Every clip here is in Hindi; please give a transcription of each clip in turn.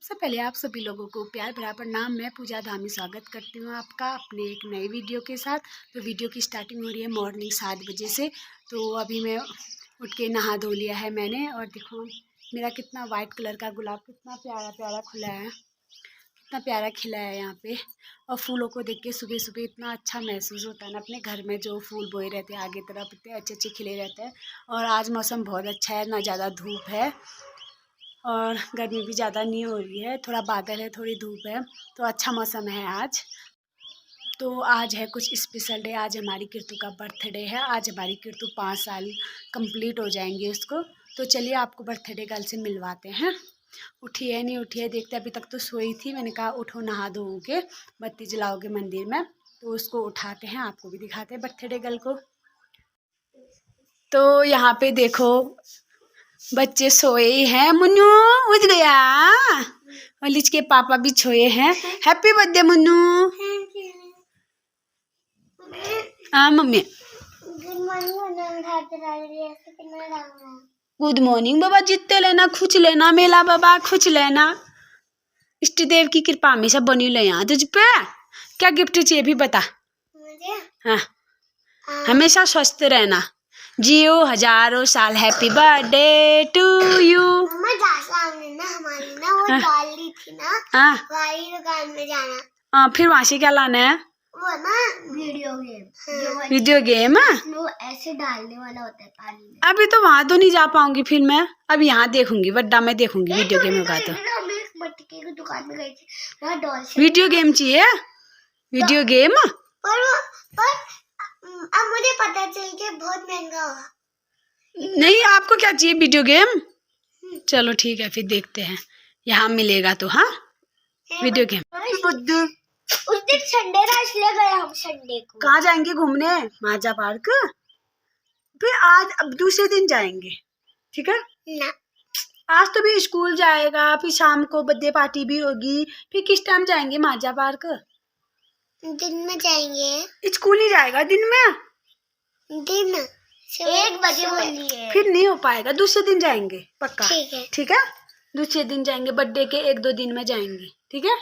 सबसे पहले आप सभी लोगों को प्यार भरा प्रणाम। मैं पूजा धामी स्वागत करती हूँ आपका अपने एक नई वीडियो के साथ। तो वीडियो की स्टार्टिंग हो रही है मॉर्निंग 7 बजे से। तो अभी मैं उठ के नहा धो लिया है मैंने, और देखो मेरा कितना वाइट कलर का गुलाब कितना प्यारा प्यारा खुला है, कितना प्यारा खिला है यहाँ पे। और फूलों को देख के सुबह सुबह इतना अच्छा महसूस होता है ना, अपने घर में जो फूल बोए रहते हैं आगे तरफ इतने अच्छे अच्छे खिले रहते हैं। और आज मौसम बहुत अच्छा है, ना ज़्यादा धूप है और गर्मी भी ज़्यादा नहीं हो रही है, थोड़ा बादल है थोड़ी धूप है, तो अच्छा मौसम है आज। तो आज है कुछ स्पेशल डे, आज हमारी कीर्तु का बर्थडे है। आज हमारी कीर्तु 5 साल कंप्लीट हो जाएंगे उसको। तो चलिए आपको बर्थडे गर्ल से मिलवाते हैं। उठी है नहीं उठी है देखते, अभी तक तो सोई थी। मैंने कहा उठो नहा धोओगे बत्ती जलाओगे मंदिर में, तो उसको उठाते हैं, आपको भी दिखाते हैं बर्थडे गर्ल को। तो यहाँ पे देखो बच्चे सोए हैं। मुन्नू उठ गया और लिच के पापा भी सोए हैं। Happy birthday Munnu. हाँ मम्मी गुड मॉर्निंग बाबा। जीतते लेना खुच लेना मेला बाबा खुच लेना। इष्ट देव की कृपा हमेशा बनी ले यहाँ तुझ पे। क्या गिफ्ट चाहिए भी बता। हाँ हमेशा स्वस्थ रहना, जियो हजारों साल। Happy birthday to you. हमारी ना वो डाली थी ना, वही दुकान में जाना। फिर वहाँ से क्या लाना है? वो ना वीडियो गेम। वीडियो गेम वो ऐसे डालने वाला होता है पानी में। अभी तो वहाँ तो नहीं जा पाऊंगी, फिर मैं अब यहाँ देखूंगी, बड्डा में देखूंगी वीडियो गेम होगा तो। मटके की दुकान में गई थी, वहाँ डॉल वीडियो गेम चाहिए। वीडियो गेम पर अब मुझे पता चल के बहुत महंगा होगा। नहीं आपको क्या चाहिए? Video game. चलो ठीक है फिर देखते हैं, यहाँ मिलेगा तो। हाँ वीडियो गेम। उस दिन संडे था इसलिए गए हम संडे को। कहाँ जाएंगे घूमने? माजा पार्क। फिर आज अब दूसरे दिन जाएंगे, ठीक है ना? आज तो भी स्कूल जाएगा, फिर शाम को बर्थडे पार्टी भी होगी, फिर किस टाइम जाएंगे माजा पार्क? दिन में जाएंगे। स्कूल ही जाएगा दिन में? दिन 1 बजे बोली है। फिर नहीं हो पाएगा, दूसरे दिन जाएंगे पक्का। ठीक है ठीक है, दूसरे दिन जाएंगे, बर्थडे के 1-2 दिन में जाएंगे, ठीक है?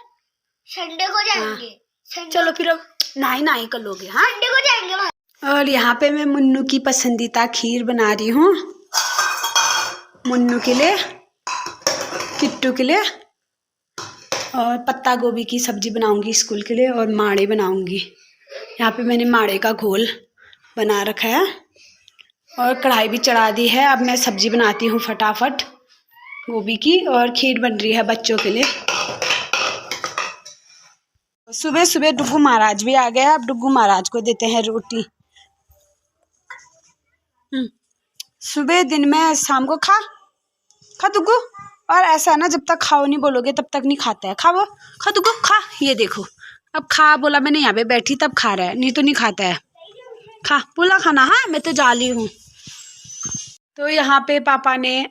संडे को जाएंगे। हाँ। चलो फिर अब नहाई कर लोगे। हाँ संडे को जाएंगे। और यहाँ पे मैं मुन्नू की पसंदीदा खीर बना रही हूँ, मुन्नू के लिए, किट्टू के लिए। और पत्ता गोभी की सब्जी बनाऊंगी स्कूल के लिए, और माड़े बनाऊंगी। यहाँ पे मैंने माड़े का घोल बना रखा है और कढ़ाई भी चढ़ा दी है। अब मैं सब्जी बनाती हूँ फटाफट गोभी की, और खीर बन रही है बच्चों के लिए। सुबह सुबह डुग्गू महाराज भी आ गया। अब डुग्गू महाराज को देते हैं रोटी। सुबह दिन में शाम को खा डुग्गू। और ऐसा है ना, जब तक खाओ नहीं बोलोगे तब तक नहीं खाता है। खा डुग्गू खा। ये देखो अब खा बोला मैंने, यहाँ पे बैठी तब खा रहा है, नहीं तो नहीं खाता है। खा बोला खाना। हाँ मैं तो जाली हूँ। तो यहाँ पे पापा ने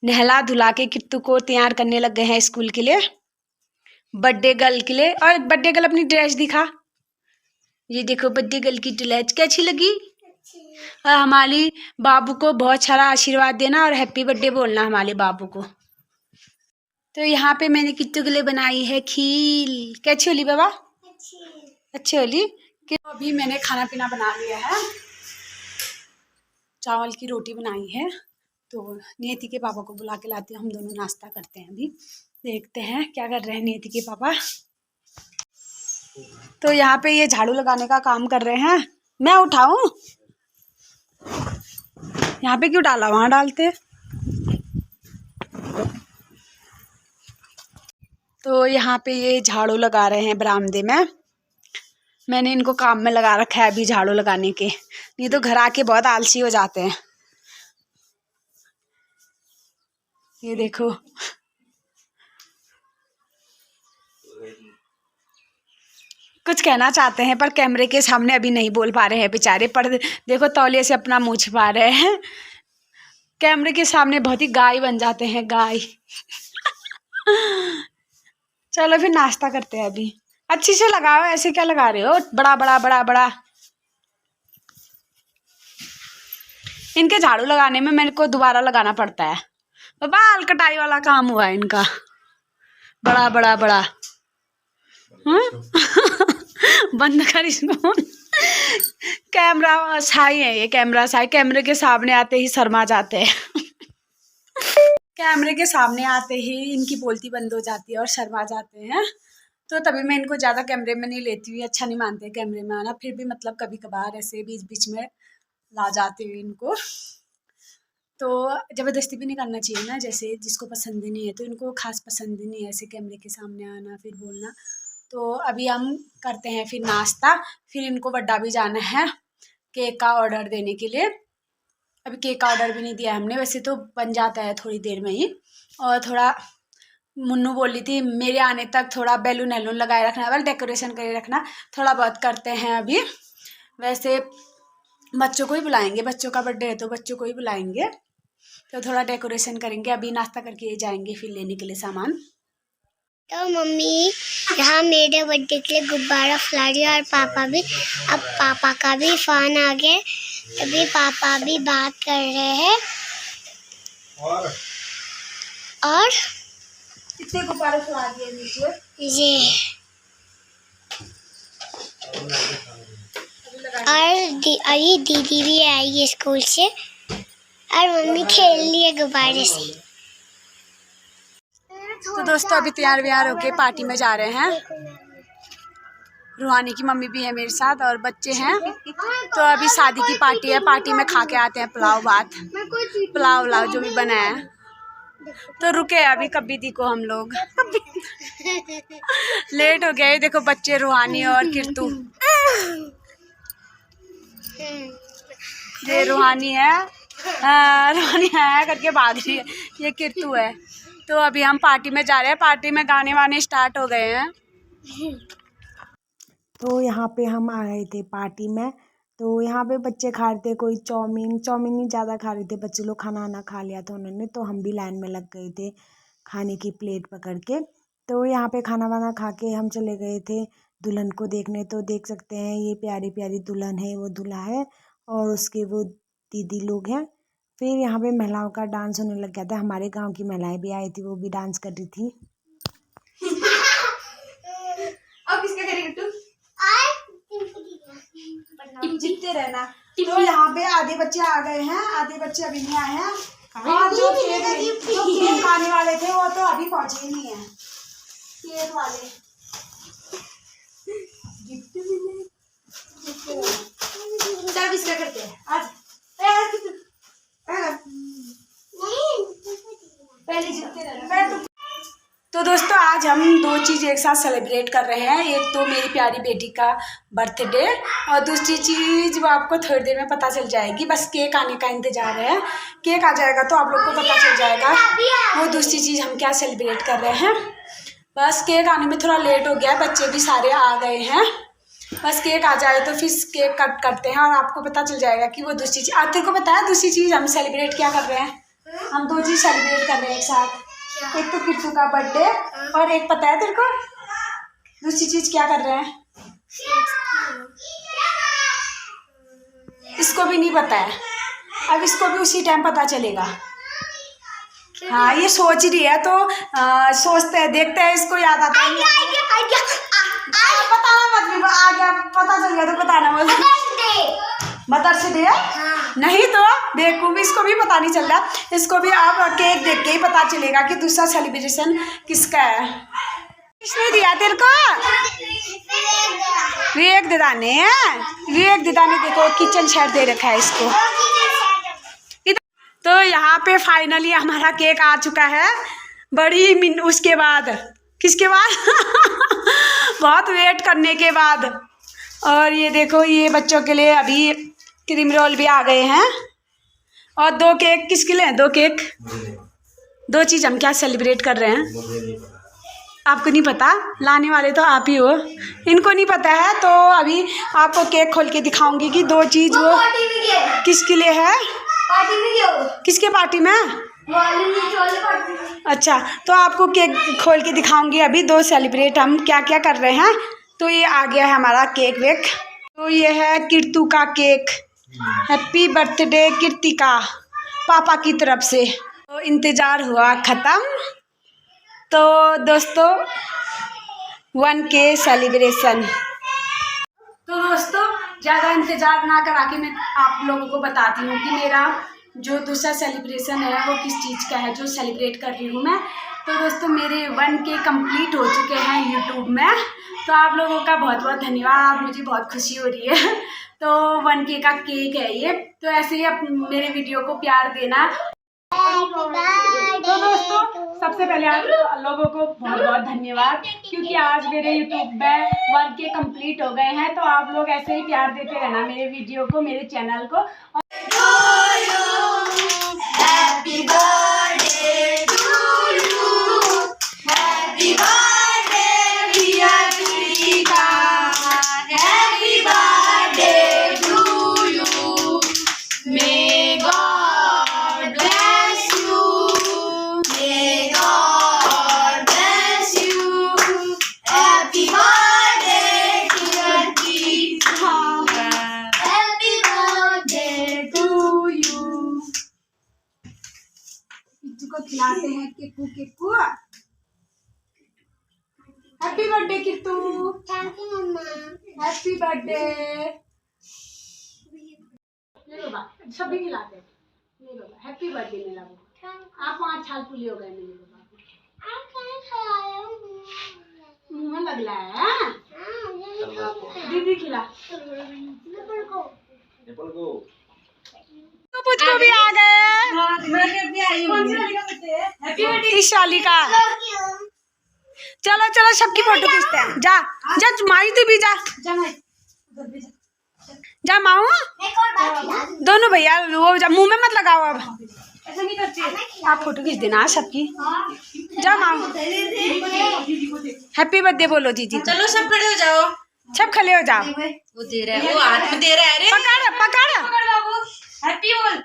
नहला धुला के किट्टू को तैयार करने लग गए हैं स्कूल के लिए, बर्थडे गर्ल के लिए। और बर्थडे गर्ल अपनी ड्रेस दिखा। ये देखो बर्थडे गर्ल की ड्रेस कैसी लगी? और हमारी बाबू को बहुत सारा आशीर्वाद देना और हैप्पी बर्थडे बोलना हमारे बाबू को। तो यहाँ पे मैंने किट्टू के लिए बनाई है खीर। कैसी होली बाबा? अच्छी होली। अभी मैंने खाना पीना बना लिया है, चावल की रोटी बनाई है। तो नियति के पापा को बुला के लाती हूँ, हम दोनों नाश्ता करते हैं। अभी देखते हैं क्या कर रहे हैं नियति के पापा। तो यहाँ पे ये झाड़ू लगाने का काम कर रहे हैं। मैं उठाऊं? यहाँ पे क्यों डाला, वहां डालते। तो यहाँ पे ये झाड़ू लगा रहे हैं बरामदे में। मैंने इनको काम में लगा रखा है अभी झाड़ू लगाने के, नहीं तो घर आके बहुत आलसी हो जाते हैं। ये देखो कुछ कहना चाहते हैं पर कैमरे के सामने अभी नहीं बोल पा रहे हैं बेचारे। पर देखो तौलिए से अपना मुंह छिपा रहे हैं, कैमरे के सामने बहुत ही गाय बन जाते हैं, गाय। चलो फिर नाश्ता करते हैं अभी। अच्छी से लगाओ, ऐसे क्या लगा रहे हो बड़ा बड़ा बड़ा बड़ा। इनके झाड़ू लगाने में मेरे को दोबारा लगाना पड़ता है। बाल कटाई वाला काम हुआ है इनका। बड़ा बड़ा बड़ा। बंद कर इसको। कैमरा साई है ये, कैमरा साई। कैमरे के सामने आते ही शर्मा जाते हैं। कैमरे के सामने आते ही इनकी बोलती बंद हो जाती है और शर्मा जाते हैं। तो तभी मैं इनको ज़्यादा कैमरे में नहीं लेती हूँ, अच्छा नहीं मानते कैमरे में आना। फिर भी मतलब कभी कभार ऐसे बीच बीच में ला जाती हूँ इनको। तो ज़बरदस्ती भी नहीं करना चाहिए ना, जैसे जिसको पसंद ही नहीं है। तो इनको खास पसंद ही नहीं है ऐसे कैमरे के सामने आना फिर बोलना। तो अभी हम करते हैं फिर नाश्ता। फिर इनको वड्डा भी जाना है केक का ऑर्डर देने के लिए। अभी केक का ऑर्डर भी नहीं दिया हमने, वैसे तो बन जाता है थोड़ी देर में ही। और थोड़ा मुन्नू बोल रही थी मेरे आने तक थोड़ा बैलून वैलून लगाए रखना, वेल डेकोरेशन करे रखना। थोड़ा बहुत करते हैं अभी। वैसे बच्चों को ही बुलाएंगे, बच्चों का बर्थडे है तो बच्चों को ही बुलाएंगे। तो थोड़ा डेकोरेशन करेंगे। अभी नाश्ता करके जाएंगे फिर लेने के लिए सामान। तो मम्मी यहाँ मेरे बर्थडे के लिए गुब्बारा फैला रही है और पापा भी। अब पापा का भी फोन आ गया, तभी पापा भी बात कर रहे हैं। और कितने गुब्बारे फैला दिए नीचे ये और ये दीदी भी आई है स्कूल से और मम्मी खेल रही है गुब्बारे से। तो दोस्तों अभी तैयार व्यार होके पार्टी में जा रहे हैं। रूहानी की मम्मी भी है मेरे साथ और बच्चे हैं। तो अभी शादी की पार्टी है, पार्टी में खा के आते हैं पुलाव भात, पुलाव उलाव जो भी बना है। तो रुके अभी कभी दी को हम लोग। लेट हो गए। देखो बच्चे रूहानी और किर्तू। ये रूहानी है, रूहानी है करके भाग रही है। ये किर्तू है। तो अभी हम पार्टी में जा रहे हैं। पार्टी में गाने वाने स्टार्ट हो गए हैं। तो यहाँ पे हम आ रहे थे पार्टी में। तो यहाँ पे बच्चे खा रहे थे, कोई चाउमीन ही ज़्यादा खा रहे थे बच्चे लोग। खाना खा लिया था उन्होंने, तो हम भी लाइन में लग गए थे खाने की प्लेट पकड़ के। तो यहाँ पे खाना वाना खा के हम चले गए थे दुल्हन को देखने। तो देख सकते हैं ये प्यारी प्यारी दुल्हन है, वो दूल्हा है और उसके वो दीदी लोग हैं। फिर यहाँ पे महिलाओं का डांस होने लग गया था। हमारे गाँव की महिलाएं भी आई थी, वो भी डांस कर रही थी। अब किसका करेंगे तुम? जीतते रहना। तो यहाँ पे आधे बच्चे आ गए हैं, आधे बच्चे अभी नहीं आए हैं। और जो केक खाने वाले थे वो तो अभी पहुंचे ही नहीं है। केक वाले गिफ्ट मिले। चल इसका करते हैं आज। पहले जीतते रहना। तो दोस्तों आज हम दो चीज़ एक साथ सेलिब्रेट कर रहे हैं। एक तो मेरी प्यारी बेटी का बर्थडे और दूसरी चीज़ वो आपको थोड़ी देर में पता चल जाएगी। बस केक आने का इंतज़ार है। केक आ जाएगा तो आप लोग को पता चल जाएगा वो दूसरी चीज़ हम क्या सेलिब्रेट कर रहे हैं। बस केक आने में थोड़ा लेट हो गया है, बच्चे भी सारे आ गए हैं। बस केक आ जाए तो फिर केक कट करते हैं और आपको पता चल जाएगा कि वो दूसरी चीज़। आते को पता है दूसरी चीज़ हम सेलिब्रेट क्या कर रहे हैं? हम दो चीज़ सेलिब्रेट कर रहे हैं एक साथ। एक तो किट्टू का बर्थडे और एक पता है तेरे को दूसरी चीज क्या कर रहे हैं? इसको भी नहीं पता है। अब इसको भी उसी टाइम पता चलेगा। हाँ ये सोच रही है तो सोचते हैं देखते हैं इसको याद आता है। बताना मत, आ गया पता चल गया तो बताना मत। मदर्स डे नहीं तो बेवकूफ़, इसको भी पता नहीं चल रहा। इसको भी आप केक देख के ही पता चलेगा कि दूसरा सेलिब्रेशन किसका है। किसने दिया तेरे को? विवेक दीदा ने। विवेक दीदा ने देखो किचन सेट दे रखा है इसको। तो यहाँ पे फाइनली हमारा केक आ चुका है बड़ी उसके बाद। किसके बाद? बहुत वेट करने के बाद। और ये देखो ये बच्चों के लिए अभी क्रीम रोल भी आ गए हैं। और दो केक किसके लिए? दो केक, दो चीज़ हम क्या सेलिब्रेट कर रहे हैं आपको नहीं पता? लाने वाले तो आप ही हो, इनको नहीं पता है। तो अभी आपको केक खोल के दिखाऊंगी कि दो चीज़ वो किसके लिए है। किसके पार्टी में? अच्छा तो आपको केक खोल के दिखाऊंगी अभी। दो सेलिब्रेट हम क्या क्या कर रहे हैं। तो ये आ गया है हमारा केक वेक। तो ये है किर्तू का केक। हैप्पी बर्थडे कीर्तिका पापा की तरफ से। तो इंतज़ार हुआ ख़त्म। तो दोस्तों 1K सेलिब्रेशन। तो दोस्तों ज़्यादा इंतज़ार ना करा के मैं आप लोगों को बताती हूँ कि मेरा जो दूसरा सेलिब्रेशन है वो किस चीज़ का है जो सेलिब्रेट कर रही हूँ मैं। तो दोस्तों मेरे 1K कंप्लीट हो चुके हैं यूट्यूब में। तो आप लोगों का बहुत बहुत धन्यवाद, मुझे बहुत खुशी हो रही है। तो 1K का केक है ये। तो ऐसे ही आप मेरे वीडियो को प्यार देना। तो दोस्तों सबसे पहले आप लोगों को बहुत बहुत धन्यवाद, क्योंकि आज मेरे यूट्यूब में 1K कंप्लीट हो गए हैं। तो आप लोग ऐसे ही प्यार देते रहना मेरे वीडियो को, मेरे चैनल को। Happy birthday to you, happy birthday dear Kritika, happy birthday to you, may God bless you, may God bless you, happy birthday dear Kritika, happy birthday to you. Kittu को खिलाते हैं Kittu Kittu. Happy birthday Kittu, thank you मम्मा। Happy birthday. ले लो बा, सभी खिलाते हैं। ले लो बा, हैप्पी बर्थडे मेरा बाबू। आप 5 साल पूरे हो गए मेरे बाबू। मुंह में लग रहा है। दीदी खिला। तो मुझको भी आ गए। शाली का। चलो चलो सबकी फोटो खींचते हैं। जा जा माई तू भी जा। जा माऊ। दोनों भैया वो जा, मुंह में मत लगाओ अब। आप फोटो खींच देना सबकी। जा माऊ। हैप्पी बर्थडे बोलो दीदी। चलो सब खड़े हो जाओ, सब खड़े हो जाओ। वो दे रहा है, वो हाथ में दे रहा है। पकड़ पकड़। हैप्पी बोल।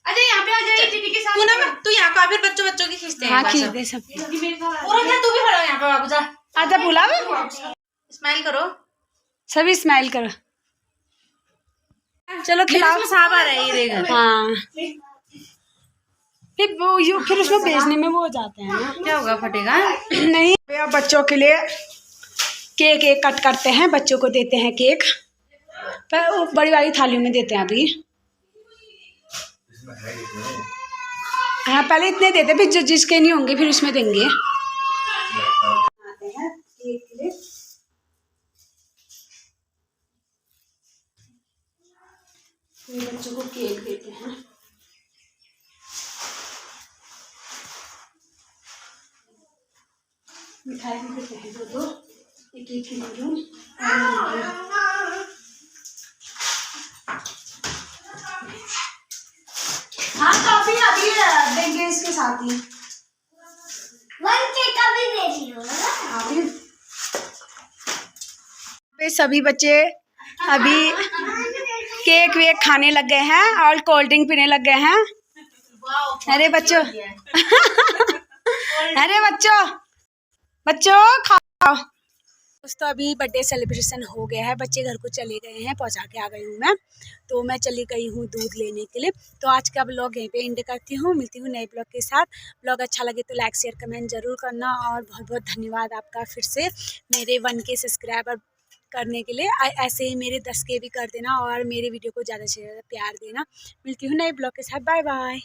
अजय यहाँ पे आ जाए दीदी के साथ। तू ना तू यहाँ पे फिर बच्चों बच्चों की खींचते हैं। हाँ खींच दे सब। और तू भी खड़ा हो यहाँ पे बाबू जा। आजा बुला। स्माइल करो, सभी स्माइल करो। चलो खिलाओ। सांप आ रहा है, ये देख। हाँ फिर उसमें भेजने में वो हो जाते हैं ना। क्या होगा, फटेगा नहीं। अब बच्चों के लिए केक एक कट करते हैं, बच्चों को देते हैं केक। पर वो बड़ी वाली थाली में देते हैं अभी। हाँ पहले इतने देते, फिर जिसके नहीं होंगे फिर उसमें देंगे। आते हैं केक के लिए। बच्चों को केक देते हैं। मिठाई भी देते हैं दो दो, एक एक किलो। हाँ तो अभी देंगे इसके साथ ही। 1K का भी दे रही हो ना। पे सभी बच्चे अभी केक वेक खाने लग गए हैं और कोल्ड ड्रिंक पीने लग गए हैं। अरे बच्चों अरे बच्चों खाओ। दोस्तों अभी बर्थडे सेलिब्रेशन हो गया है, बच्चे घर को चले गए हैं, पहुंचा के आ गई हूँ मैं। तो मैं चली गई हूँ दूध लेने के लिए। तो आज का ब्लॉग यहीं पे एंड करती हूँ, मिलती हूँ नए ब्लॉग के साथ। ब्लॉग अच्छा लगे तो लाइक शेयर कमेंट जरूर करना। और बहुत बहुत धन्यवाद आपका फिर से मेरे 1K सब्सक्राइबर करने के लिए। ऐसे ही मेरे 10K भी कर देना और मेरे वीडियो को ज़्यादा से ज़्यादा प्यार देना। मिलती हूँ नए ब्लॉग के साथ। Bye bye.